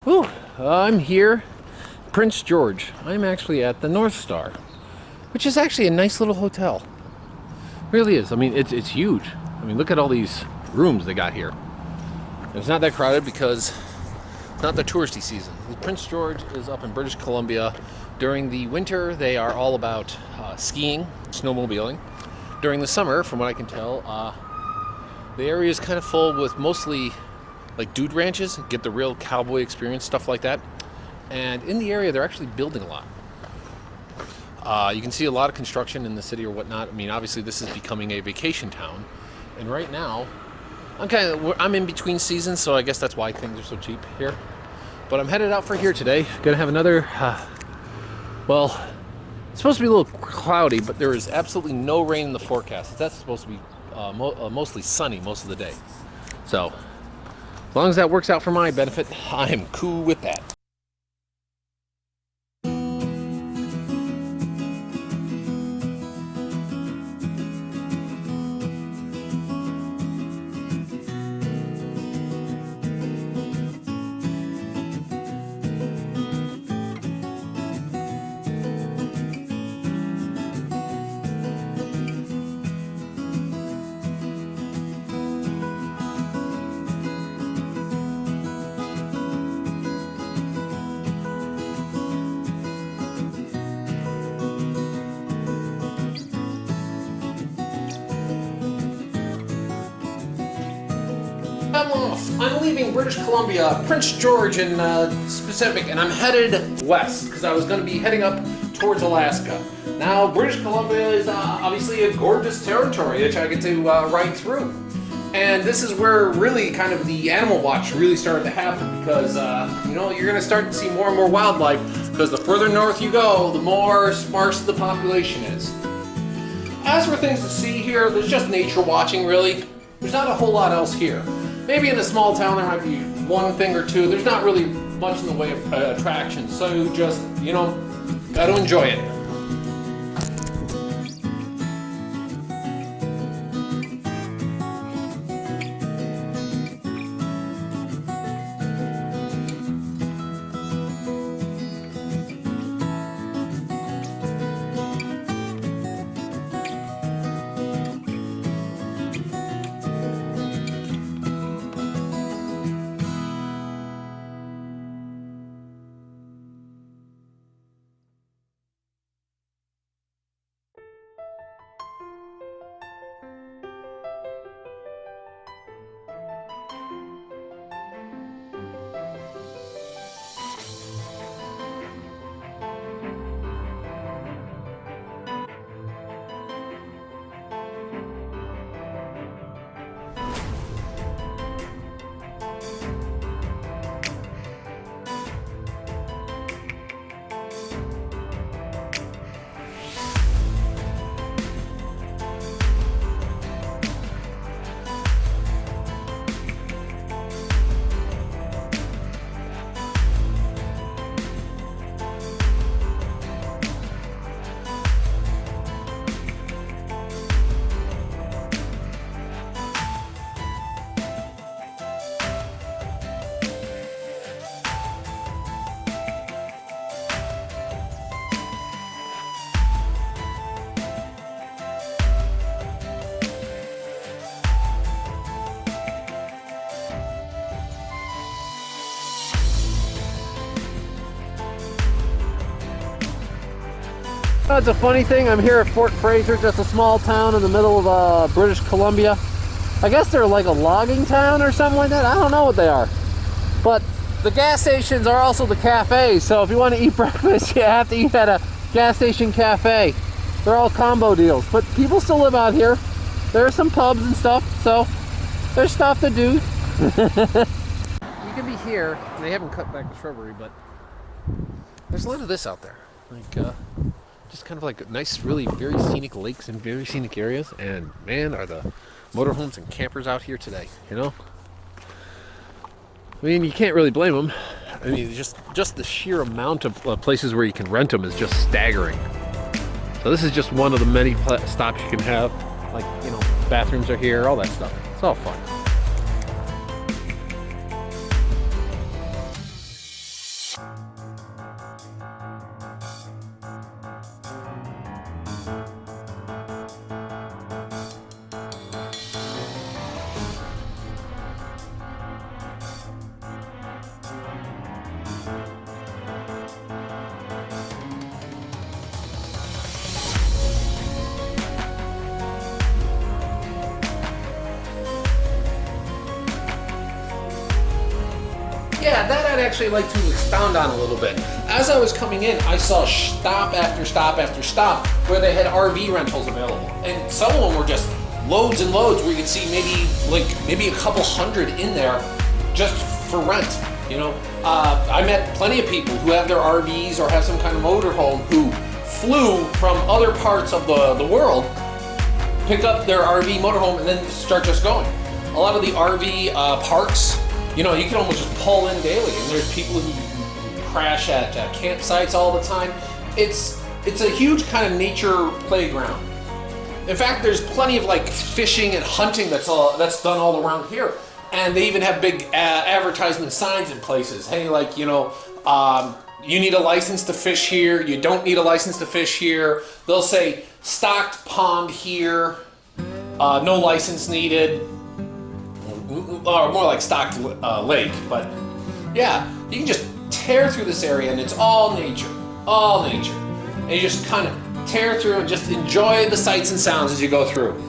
Whew, I'm here, Prince George. I'm actually at the North Star, which is actually a nice little hotel. It really is. I mean, it's huge. I mean, look at all these rooms they got here. It's not that crowded because it's not the touristy season. Prince George is up in British Columbia. During the winter, they are all about skiing, snowmobiling. During the summer, from what I can tell, the area is kind of full with mostly like dude ranches, get the real cowboy experience, stuff like that. And in the area, they're actually building a lot. You can see a lot of construction in the city or whatnot. I mean, obviously this is becoming a vacation town. And right now, I'm in between seasons, so I guess that's why things are so cheap here. But I'm headed out for here today. Gonna have another, well, it's supposed to be a little cloudy, but there is absolutely no rain in the forecast. That's supposed to be mostly sunny most of the day. So, as long as that works out for my benefit, I am cool with that. I'm off. I'm leaving British Columbia, Prince George in specific, and I'm headed west because I was going to be heading up towards Alaska. Now, British Columbia is obviously a gorgeous territory which I get to ride through. And this is where really kind of the animal watch really started to happen because, you know, you're going to start to see more and more wildlife because the further north you go, the more sparse the population is. As for things to see here, there's just nature watching really. There's not a whole lot else here. Maybe in a small town there might be one thing or two. There's not really much in the way of attractions, so you just, you know, gotta enjoy it. It's a funny thing, I'm here at Fort Fraser, just a small town in the middle of British Columbia. I guess they're like a logging town or something like that. I don't know what they are. But the gas stations are also the cafes, so if you want to eat breakfast, you have to eat at a gas station cafe. They're all combo deals, but people still live out here. There are some pubs and stuff, so there's stuff to do. You can be here, they haven't cut back the shrubbery, but there's a lot of this out there. Like, just kind of like nice, really very scenic lakes and very scenic areas. And man, are the motorhomes and campers out here today, you know? I mean, you can't really blame them. I mean, just the sheer amount of places where you can rent them is just staggering. So this is just one of the many stops you can have. Like, you know, bathrooms are here, all that stuff. It's all fun. Yeah, that I'd actually like to expound on a little bit. As I was coming in, I saw stop after stop after stop where they had RV rentals available. And some of them were just loads and loads where you could see maybe a couple hundred in there just for rent. You know, I met plenty of people who have their RVs or have some kind of motorhome who flew from other parts of the world, pick up their RV motorhome, and then start just going. A lot of the RV parks, you know, you can almost just pull in daily, and there's people who crash at campsites all the time. It's a huge kind of nature playground. In fact, there's plenty of like fishing and hunting that's done all around here, and they even have big advertisement signs in places. Hey, like, you know, you need a license to fish here. You don't need a license to fish here. They'll say stocked pond here, no license needed. Or more like stocked lake, but yeah, you can just tear through this area and it's all nature, and you just kind of tear through and just enjoy the sights and sounds as you go through.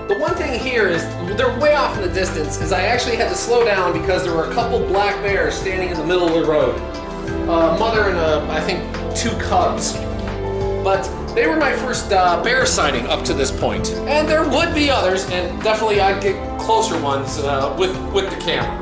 The one thing here is, they're way off in the distance, is I actually had to slow down because there were a couple black bears standing in the middle of the road. A mother and I think 2 cubs. But they were my first bear sighting up to this point. And there would be others, and definitely I'd get closer ones with the camera.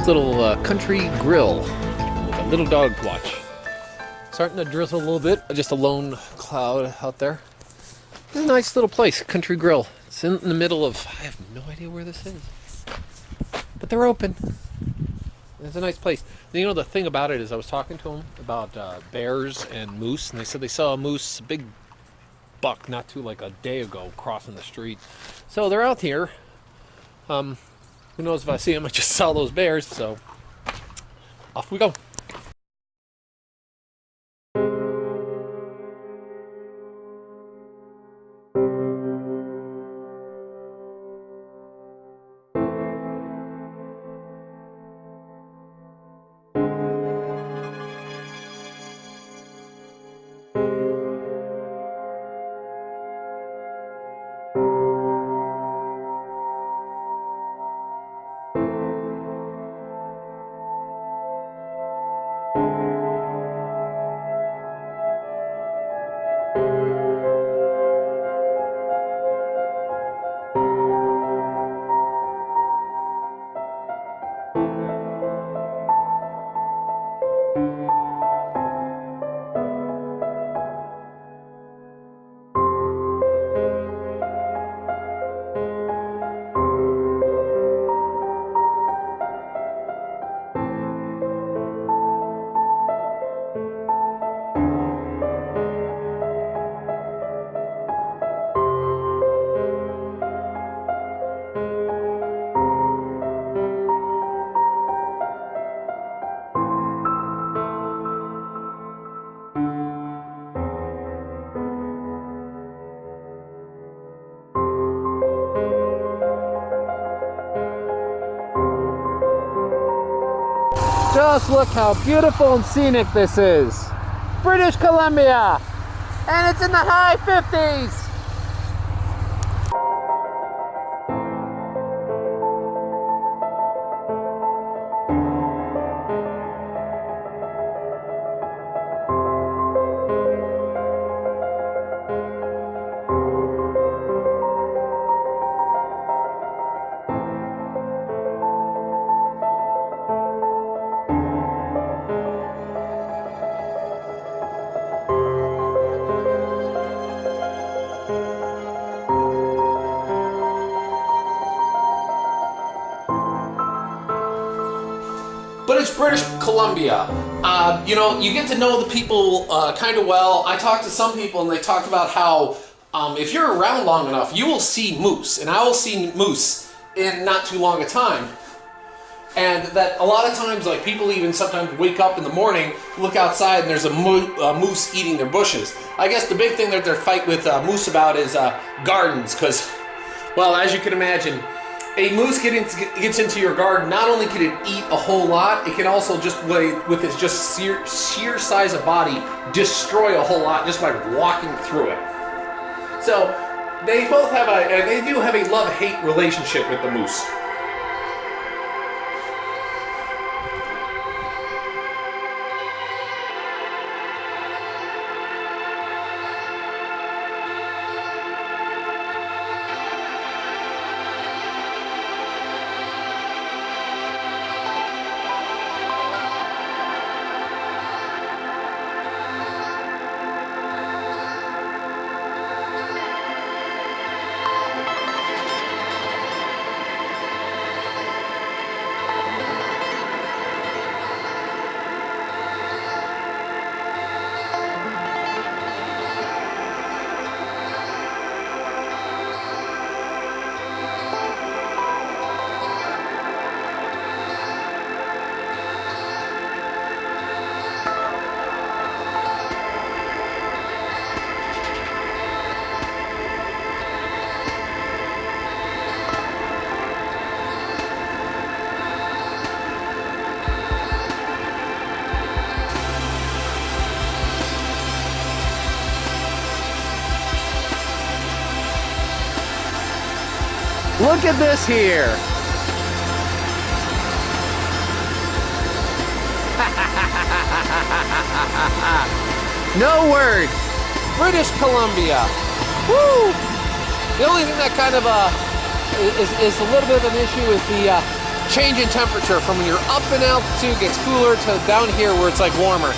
nice little country grill with a little dog watch. Starting to drizzle a little bit, just a lone cloud out there. It's a nice little place, country grill. It's in the middle of, I have no idea where this is, but they're open. It's a nice place. And you know, the thing about it is I was talking to them about bears and moose, and they said they saw a moose, a big buck, not too like a day ago crossing the street. So they're out here. Who knows if I see them, I just saw those bears, so off we go. Just look how beautiful and scenic this is. British Columbia, and it's in the high 50s. But it's British Columbia. You know, you get to know the people kind of well. I talked to some people and they talked about how if you're around long enough, you will see moose. And I will see moose in not too long a time. And that a lot of times, like, people even sometimes wake up in the morning, look outside, and there's a moose eating their bushes. I guess the big thing that they're fighting with moose about is gardens, because, well, as you can imagine, a moose gets into your garden. Not only can it eat a whole lot, it can also just, with its just sheer size of body, destroy a whole lot just by walking through it. So they both have they do have a love-hate relationship with the moose. Look at this here. No words. British Columbia. Woo! The only thing that kind of is a little bit of an issue is change in temperature from when you're up in altitude, gets cooler, to down here where it's like warmer.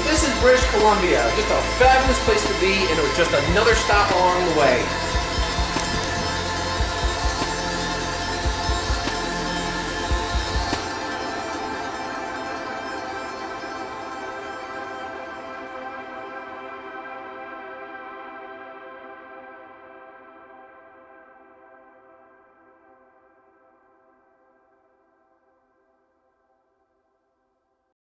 This is British Columbia, just a fabulous place to be, and it was just another stop along the way.